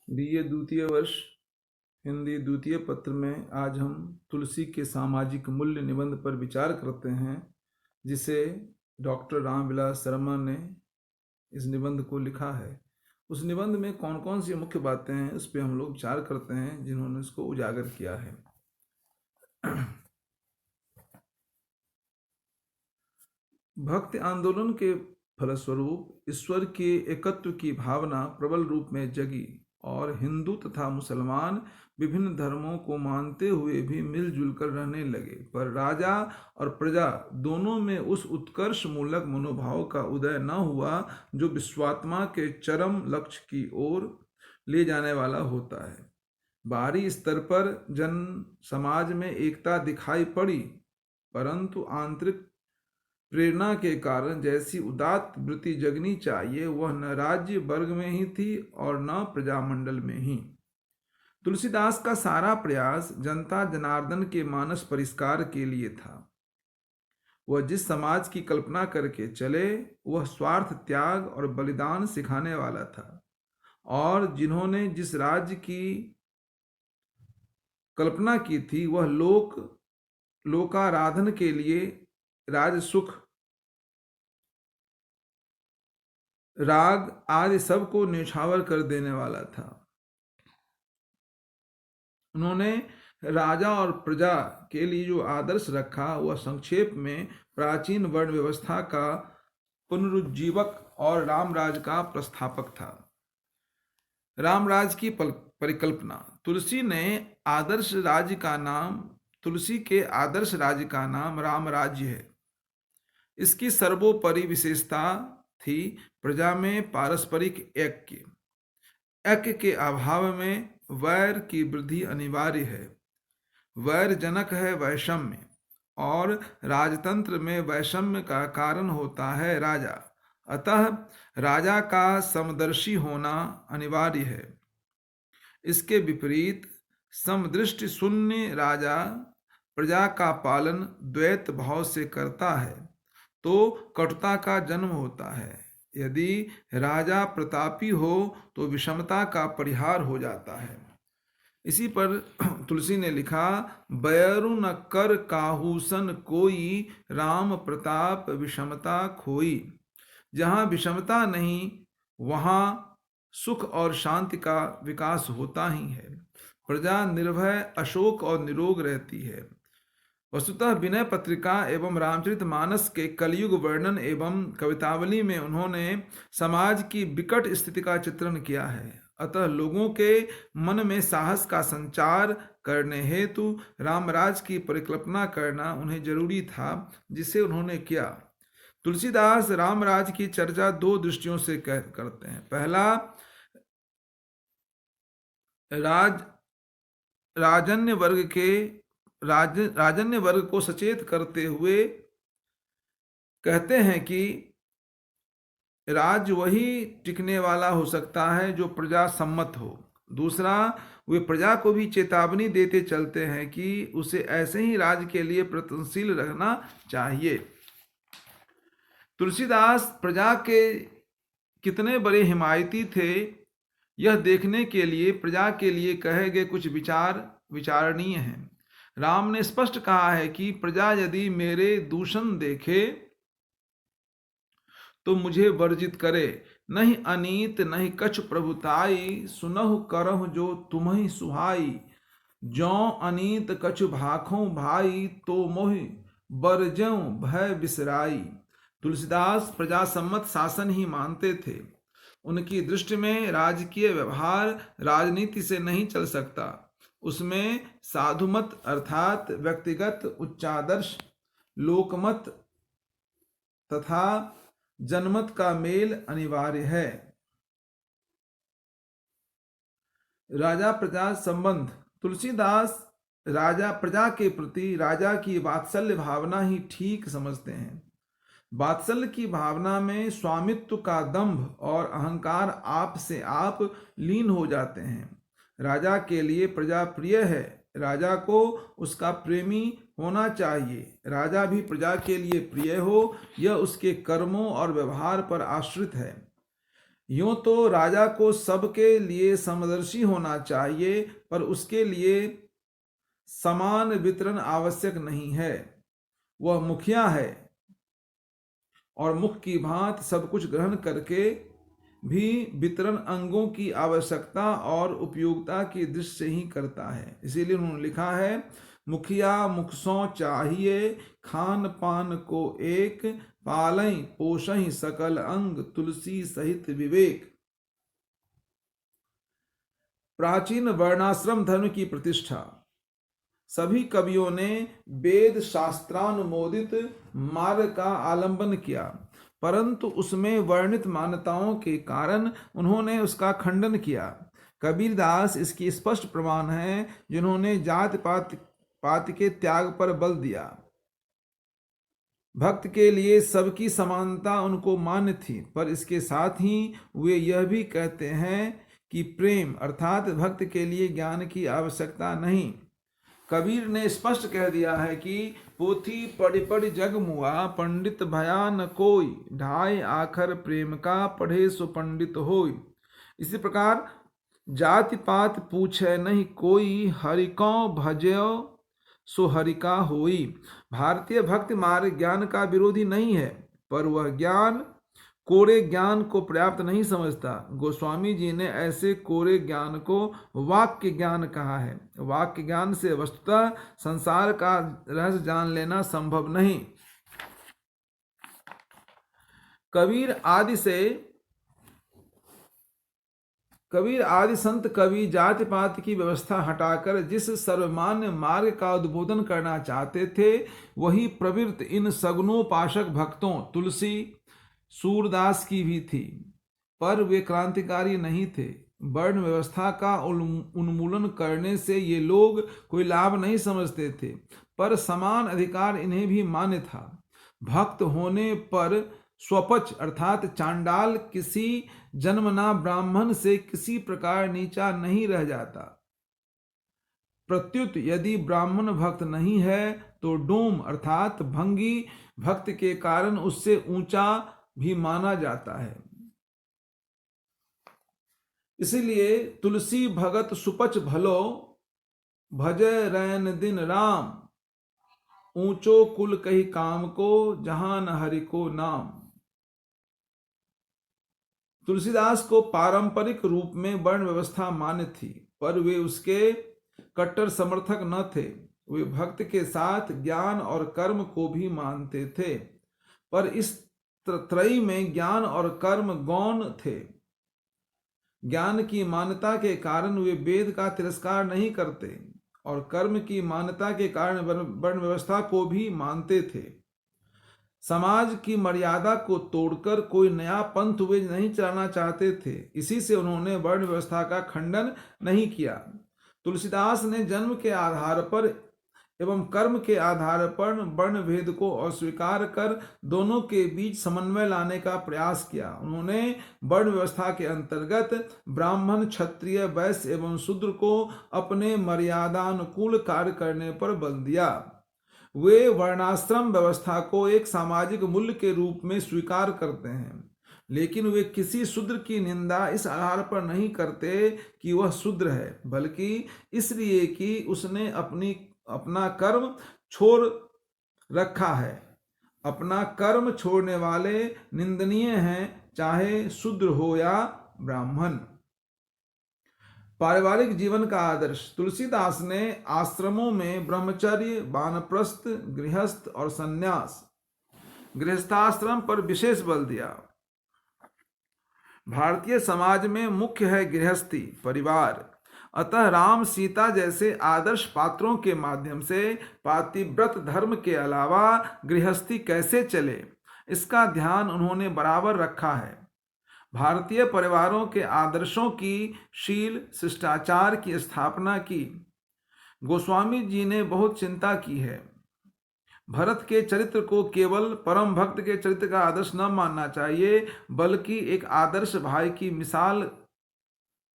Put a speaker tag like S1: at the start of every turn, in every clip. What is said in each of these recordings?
S1: BA द्वितीय वर्ष हिंदी द्वितीय पत्र में आज हम तुलसी के सामाजिक मूल्य निबंध पर विचार करते हैं, जिसे डॉक्टर रामविलास शर्मा ने इस निबंध को लिखा है। उस निबंध में कौन कौन सी मुख्य बातें हैं, उस पर हम लोग विचार करते हैं जिन्होंने इसको उजागर किया है। भक्ति आंदोलन के फलस्वरूप ईश्वर के एकत्व की भावना प्रबल रूप में जगी और हिंदू तथा मुसलमान विभिन्न धर्मों को मानते हुए भी मिलजुल कर रहने लगे, पर राजा और प्रजा दोनों में उस उत्कर्ष मूलक मनोभाव का उदय न हुआ जो विश्वात्मा के चरम लक्ष्य की ओर ले जाने वाला होता है। बाहरी स्तर पर जन समाज में एकता दिखाई पड़ी, परंतु आंतरिक प्रेरणा के कारण जैसी उदात्त वृत्ति जगनी चाहिए वह न राज्य वर्ग में ही थी और न प्रजामंडल में ही। तुलसीदास का सारा प्रयास जनता जनार्दन के मानस परिष्कार के लिए था। वह जिस समाज की कल्पना करके चले वह स्वार्थ त्याग और बलिदान सिखाने वाला था, और जिन्होंने जिस राज्य की कल्पना की थी वह लोकाराधन के लिए राज सुख राग आदि सब को न्यौछावर कर देने वाला था। उन्होंने राजा और प्रजा के लिए जो आदर्श रखा वह संक्षेप में प्राचीन वर्ण व्यवस्था का पुनरुज्जीवक और रामराज का प्रस्थापक था। रामराज की परिकल्पना। तुलसी के आदर्श राज्य का नाम राम राज्य है। इसकी सर्वोपरि विशेषता थी प्रजा में पारस्परिक ऐक्य के अभाव में वैर की वृद्धि अनिवार्य है। वैर जनक है वैषम्य, और राजतंत्र में वैषम्य का कारण होता है राजा। अतः राजा का समदर्शी होना अनिवार्य है। इसके विपरीत समदृष्टि शून्य राजा प्रजा का पालन द्वैत भाव से करता है तो कटुता का जन्म होता है। यदि राजा प्रतापी हो तो विषमता का परिहार हो जाता है। इसी पर तुलसी ने लिखा, बैरु न कर काहूसन कोई, राम प्रताप विषमता खोई। जहाँ विषमता नहीं वहाँ सुख और शांति का विकास होता ही है। प्रजा निर्भय अशोक और निरोग रहती है। वस्तुतः विनय पत्रिका एवं रामचरितमानस के कलयुग वर्णन एवं कवितावली में उन्होंने समाज की विकट स्थिति का चित्रण किया है। अतः लोगों के मन में साहस का संचार करने हेतु रामराज की परिकल्पना करना उन्हें जरूरी था, जिसे उन्होंने किया। तुलसीदास रामराज की चर्चा दो दृष्टियों से करते हैं। पहला, राजन्य वर्ग को सचेत करते हुए कहते हैं कि राज्य वही टिकने वाला हो सकता है जो प्रजा सम्मत हो। दूसरा, वे प्रजा को भी चेतावनी देते चलते हैं कि उसे ऐसे ही राज्य के लिए प्रयत्नशील रहना चाहिए। तुलसीदास प्रजा के कितने बड़े हिमायती थे यह देखने के लिए प्रजा के लिए कहे गए कुछ विचार विचारणीय हैं। राम ने स्पष्ट कहा है कि प्रजा यदि मेरे दूषण देखे तो मुझे वर्जित करे। नहीं अनीत नहीं कछ प्रभुताई, सुनहु करहु जो तुम्हि सुहाई। जौ अनीत कछु भाखों भाई, तो मोहि बरजौ भय बिसराई। तुलसीदास प्रजा सम्मत शासन ही मानते थे। उनकी दृष्टि में राजकीय व्यवहार राजनीति से नहीं चल सकता। उसमें साधुमत अर्थात व्यक्तिगत उच्चादर्श, लोकमत तथा जनमत का मेल अनिवार्य है। राजा प्रजा संबंध। तुलसीदास प्रजा के प्रति राजा की वात्सल्य भावना ही ठीक समझते हैं। वात्सल्य की भावना में स्वामित्व का दंभ और अहंकार आप से आप लीन हो जाते हैं। राजा के लिए प्रजा प्रिय है, राजा को उसका प्रेमी होना चाहिए। राजा भी प्रजा के लिए प्रिय हो, यह उसके कर्मों और व्यवहार पर आश्रित है। यूं तो राजा को सबके लिए समदर्शी होना चाहिए, पर उसके लिए समान वितरण आवश्यक नहीं है। वह मुखिया है और मुख की भांति सब कुछ ग्रहण करके भी वितरण अंगों की आवश्यकता और उपयोगिता की दृष्टि से ही करता है। इसीलिए उन्होंने लिखा है, मुखिया मुखसों चाहिए, खान पान को एक, पालई पोषई सकल अंग, तुलसी सहित विवेक। प्राचीन वर्णाश्रम धर्म की प्रतिष्ठा। सभी कवियों ने वेद शास्त्रानुमोदित मार्ग का आलंबन किया, परंतु उसमें वर्णित मान्यताओं के कारण उन्होंने उसका खंडन किया। कबीरदास इसकी स्पष्ट प्रमाण है, जिन्होंने जाति पात के त्याग पर बल दिया। भक्त के लिए सबकी समानता उनको मान्य थी, पर इसके साथ ही वे यह भी कहते हैं कि प्रेम अर्थात भक्त के लिए ज्ञान की आवश्यकता नहीं। कबीर ने स्पष्ट कह दिया है कि पोथी पढ़ पढ़ जग मुआ, पंडित भया न कोई, ढाई आखर प्रेम का, पढ़े सो पंडित होय। इसी प्रकार जाति पात पूछे नहीं कोई, हरिको भजयो सो हरि का होई। भारतीय भक्ति मार्ग ज्ञान का विरोधी नहीं है, पर वह ज्ञान कोरे ज्ञान को पर्याप्त नहीं समझता। गोस्वामी जी ने ऐसे कोरे ज्ञान को वाक्य ज्ञान कहा है। वाक्य ज्ञान से वस्तुतः संसार का रहस्य जान लेना संभव नहीं। कबीर आदि संत कवि जाति पात की व्यवस्था हटाकर जिस सर्वमान्य मार्ग का उद्बोधन करना चाहते थे, वही प्रवृत्ति इन सगुनोपासक भक्तों तुलसी सूरदास की भी थी, पर वे क्रांतिकारी नहीं थे। वर्ण व्यवस्था का उन्मूलन करने से ये लोग कोई लाभ नहीं समझते थे, पर समान अधिकार इन्हें भी मान्य था। भक्त होने पर स्वपच अर्थात चांडाल किसी जन्मना ब्राह्मण से किसी प्रकार नीचा नहीं रह जाता। प्रत्युत यदि ब्राह्मण भक्त नहीं है तो डोम अर्थात भंगी भक्त के कारण उससे ऊंचा भी माना जाता है। इसीलिए तुलसी भगत सुपच भलो, भजय रैन दिन राम, ऊंचो कुल कही काम को, जहान हरि को नाम। तुलसीदास को पारंपरिक रूप में वर्ण व्यवस्था मान्य थी, पर वे उसके कट्टर समर्थक न थे। वे भक्त के साथ ज्ञान और कर्म को भी मानते थे, पर इस त्रयी में ज्ञान और कर्म गौण थे। ज्ञान की मान्यता के कारण वे वेद का तिरस्कार नहीं करते और कर्म की मान्यता के कारण वर्ण व्यवस्था को भी मानते थे। समाज की मर्यादा को तोड़कर कोई नया पंथ वे नहीं चलाना चाहते थे। इसी से उन्होंने वर्ण व्यवस्था का खंडन नहीं किया। तुलसीदास ने जन्म के आधार पर एवं कर्म के आधार पर वर्ण भेद को अस्वीकार कर दोनों के बीच समन्वय लाने का प्रयास किया। उन्होंने वर्ण व्यवस्था के अंतर्गत ब्राह्मण, क्षत्रिय, वैश्य एवं शूद्र को अपने मर्यादानुकूल कार्य करने पर बल दिया। वे वर्णाश्रम व्यवस्था को एक सामाजिक मूल्य के रूप में स्वीकार करते हैं, लेकिन वे किसी शूद्र की निंदा इस आधार पर नहीं करते कि वह शूद्र है, बल्कि इसलिए कि उसने अपना कर्म छोड़ रखा है। अपना कर्म छोड़ने वाले निंदनीय हैं, चाहे शूद्र हो या ब्राह्मण। पारिवारिक जीवन का आदर्श। तुलसीदास ने आश्रमों में ब्रह्मचर्य, वानप्रस्थ, गृहस्थ और संन्यास, गृहस्थाश्रम पर विशेष बल दिया। भारतीय समाज में मुख्य है गृहस्थी, परिवार। अतः राम सीता जैसे आदर्श पात्रों के माध्यम से पातिव्रत धर्म के अलावा गृहस्थी कैसे चले, इसका ध्यान उन्होंने बराबर रखा है। भारतीय परिवारों के आदर्शों की शील शिष्टाचार की स्थापना की गोस्वामी जी ने बहुत चिंता की है। भरत के चरित्र को केवल परम भक्त के चरित्र का आदर्श न मानना चाहिए, बल्कि एक आदर्श भाई की मिसाल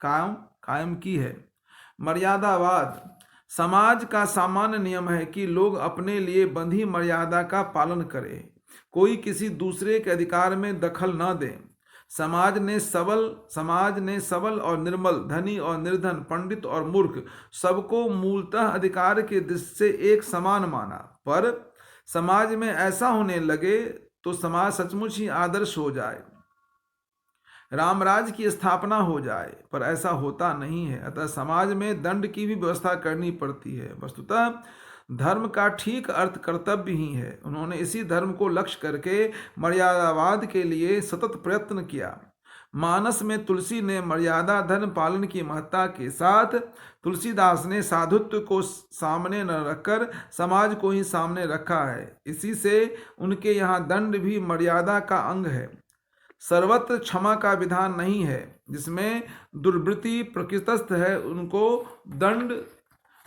S1: कायम की है। मर्यादावाद। समाज का सामान्य नियम है कि लोग अपने लिए बंधी मर्यादा का पालन करें, कोई किसी दूसरे के अधिकार में दखल न दे। समाज ने सबल और निर्मल, धनी और निर्धन, पंडित और मूर्ख, सबको मूलतः अधिकार की दृष्टि से एक समान माना। पर समाज में ऐसा होने लगे तो समाज सचमुच ही आदर्श हो जाए, रामराज की स्थापना हो जाए, पर ऐसा होता नहीं है। अतः समाज में दंड की भी व्यवस्था करनी पड़ती है। वस्तुतः धर्म का ठीक अर्थ कर्तव्य ही है। उन्होंने इसी धर्म को लक्ष्य करके मर्यादावाद के लिए सतत प्रयत्न किया। मानस में तुलसी ने मर्यादा धर्म पालन की महत्ता के साथ, तुलसीदास ने साधुत्व को सामने न रखकर समाज को ही सामने रखा है। इसी से उनके यहाँ दंड भी मर्यादा का अंग है। सर्वत्र क्षमा का विधान नहीं है। जिसमें दुर्वृत्ति प्रकृतस्थ है उनको दंड,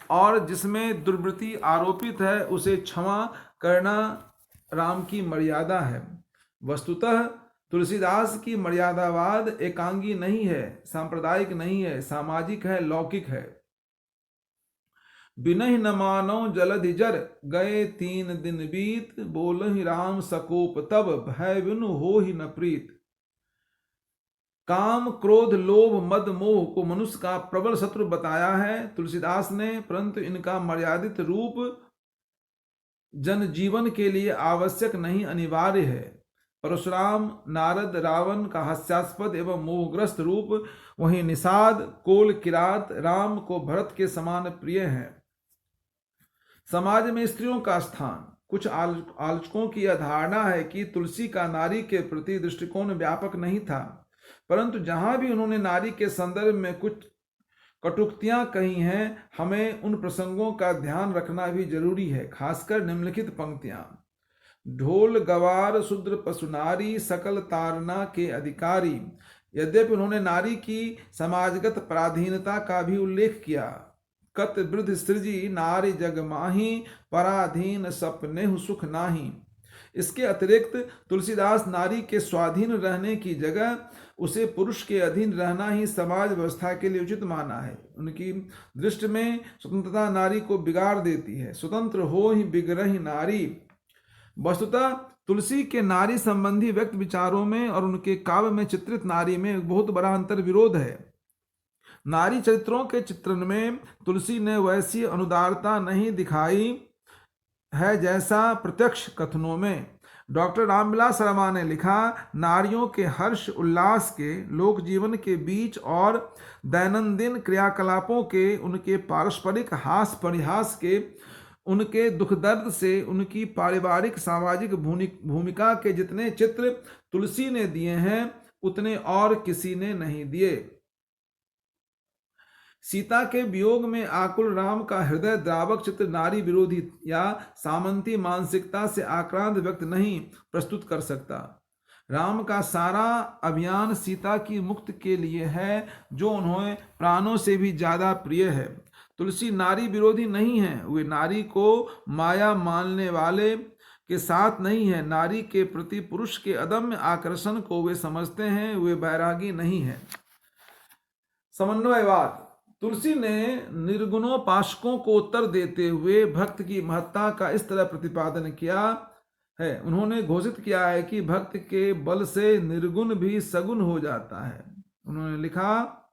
S1: और जिसमें दुर्वृत्ति आरोपित है उसे क्षमा करना राम की मर्यादा है। वस्तुतः तुलसीदास की मर्यादावाद एकांगी नहीं है, सांप्रदायिक नहीं है, सामाजिक है, लौकिक है। बिनहि न मानो जलधि जर, गए 3 दिन बीत, बोलहि राम सकोप तब, भय बिनु होहि न प्रीत। काम, क्रोध, लोभ, मद, मोह को मनुष्य का प्रबल शत्रु बताया है तुलसीदास ने, परंतु इनका मर्यादित रूप जनजीवन के लिए आवश्यक नहीं, अनिवार्य है। परशुराम, नारद, रावण का हास्यास्पद एवं मोहग्रस्त रूप, वहीं निषाद, कोल, किरात राम को भरत के समान प्रिय हैं। समाज में स्त्रियों का स्थान। कुछ आलोचकों की यह धारणा है कि तुलसी का नारी के प्रति दृष्टिकोण व्यापक नहीं था, परंतु जहां भी उन्होंने नारी के संदर्भ में कुछ कटुक्तियां कही हैं, हमें उन प्रसंगों का ध्यान रखना भी जरूरी है। खासकर निम्नलिखित पंक्तियां: ढोल गवार शूद्र पशु नारी, सकल तारना के अधिकारी। यद्यपि उन्होंने नारी की समाजगत पराधीनता का भी उल्लेख किया। कत वृद्ध सृजी नारी जग माही, पराधीन सपने सुख नाही। इसके अतिरिक्त तुलसीदास नारी के स्वाधीन रहने की जगह उसे पुरुष के अधीन रहना ही समाज व्यवस्था के लिए उचित माना है। उनकी दृष्टि में स्वतंत्रता नारी को बिगाड़ देती है। स्वतंत्र हो ही बिगड़हि नारी। वस्तुतः तुलसी के नारी संबंधी व्यक्त विचारों में और उनके काव्य में चित्रित नारी में एक बहुत बड़ा अंतर विरोध है। नारी चरित्रों के चित्रण में तुलसी ने वैसी अनुदारता नहीं दिखाई है जैसा प्रत्यक्ष कथनों में। डॉक्टर रामविलास शर्मा ने लिखा, नारियों के हर्ष उल्लास के, लोक जीवन के बीच और दैनंदिन क्रियाकलापों के, उनके पारस्परिक हास परिहास के, उनके दुख दर्द से, उनकी पारिवारिक सामाजिक भूमिका के जितने चित्र तुलसी ने दिए हैं उतने और किसी ने नहीं दिए। सीता के वियोग में आकुल राम का हृदय द्रावक चित्र नारी विरोधी या सामंती मानसिकता से आक्रांत व्यक्त नहीं प्रस्तुत कर सकता। राम का सारा अभियान सीता की मुक्ति के लिए है, जो उन्हें प्राणों से भी ज्यादा प्रिय है। तुलसी नारी विरोधी नहीं है, वे नारी को माया मानने वाले के साथ नहीं है। नारी के प्रति पुरुष के अदम्य आकर्षण को वे समझते हैं, वे बैरागी नहीं है। समन्वयवाद। तुलसी ने निर्गुणोपासकों को उत्तर देते हुए भक्त की महत्ता का इस तरह प्रतिपादन किया है। उन्होंने घोषित किया है कि भक्त के बल से निर्गुण भी सगुण हो जाता है। उन्होंने लिखा,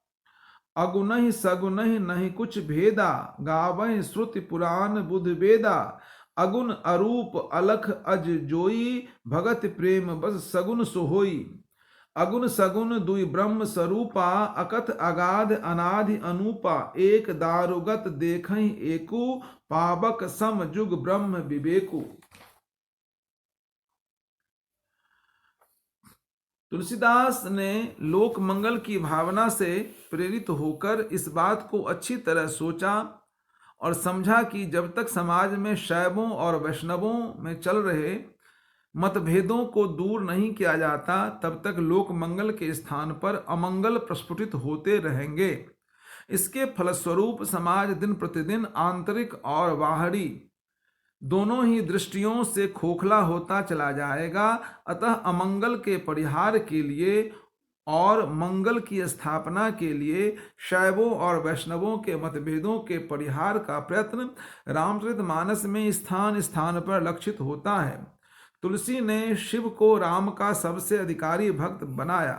S1: अगुणहि सगुणहि नहीं कुछ भेदा, गावहि श्रुति पुराण बुध वेदा। अगुण अरूप अलख अज जोई, भगत प्रेम बस सगुण सोहोई। अगुण सगुण दुई ब्रह्म स्वरूपा, अकथ अगाध अनाधि अनूपा। एक दारुगत देखहि एकु, पावक सम जुग ब्रह्म विवेकु। तुलसीदास ने लोक मंगल की भावना से प्रेरित होकर इस बात को अच्छी तरह सोचा और समझा कि जब तक समाज में शैवों और वैष्णवों में चल रहे मतभेदों को दूर नहीं किया जाता, तब तक लोक मंगल के स्थान पर अमंगल प्रस्फुटित होते रहेंगे। इसके फलस्वरूप समाज दिन प्रतिदिन आंतरिक और बाहरी दोनों ही दृष्टियों से खोखला होता चला जाएगा। अतः अमंगल के परिहार के लिए और मंगल की स्थापना के लिए शैवों और वैष्णवों के मतभेदों के परिहार का प्रयत्न रामचरितमानस में स्थान स्थान पर लक्षित होता है। तुलसी ने शिव को राम का सबसे अधिकारी भक्त बनाया।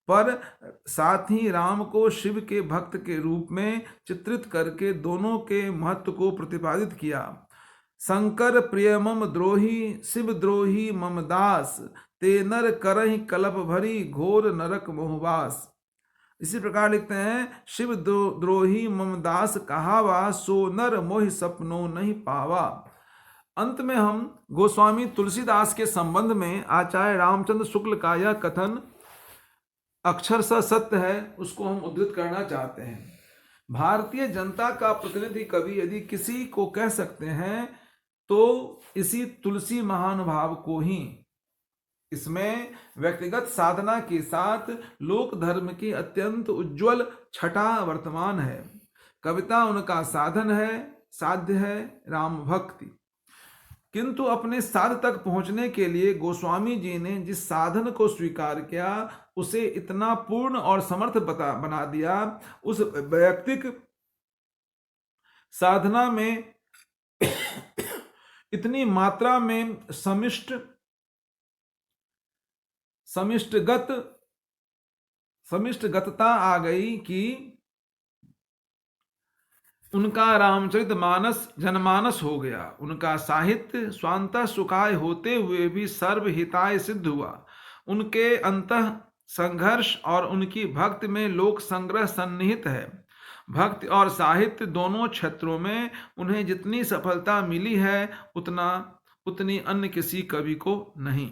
S1: पर साथ ही राम को शिव के भक्त के रूप में चित्रित करके दोनों के महत्व को प्रतिपादित किया। शंकर प्रिय मम द्रोही शिव द्रोही मम दास, ते नर करहि कलप भरी घोर नरक मोहवास। इसी प्रकार लिखते हैं, शिव द्रोही मम दास कहावा, सो नर मोहि सपनो नहीं पावा। अंत में हम गोस्वामी तुलसीदास के संबंध में आचार्य रामचंद्र शुक्ल का यह कथन अक्षरशः सत्य है, उसको हम उद्धृत करना चाहते हैं। भारतीय जनता का प्रतिनिधि कवि यदि किसी को कह सकते हैं तो इसी तुलसी महानुभाव को ही। इसमें व्यक्तिगत साधना के साथ लोक धर्म की अत्यंत उज्जवल छटा वर्तमान है। कविता उनका साधन है, साध्य है राम भक्ति। किंतु अपने साध तक पहुंचने के लिए गोस्वामी जी ने जिस साधन को स्वीकार किया उसे इतना पूर्ण और समर्थ बना दिया। उस वैयक्तिक साधना में इतनी मात्रा में समिष्टगतता आ गई कि उनका रामचरितमानस जनमानस हो गया। उनका साहित्य स्वांतः सुखाय होते हुए भी सर्वहिताय सिद्ध हुआ। उनके अंतः संघर्ष और उनकी भक्ति में लोक संग्रह सन्निहित है। भक्ति और साहित्य दोनों क्षेत्रों में उन्हें जितनी सफलता मिली है उतनी अन्य किसी कवि को नहीं।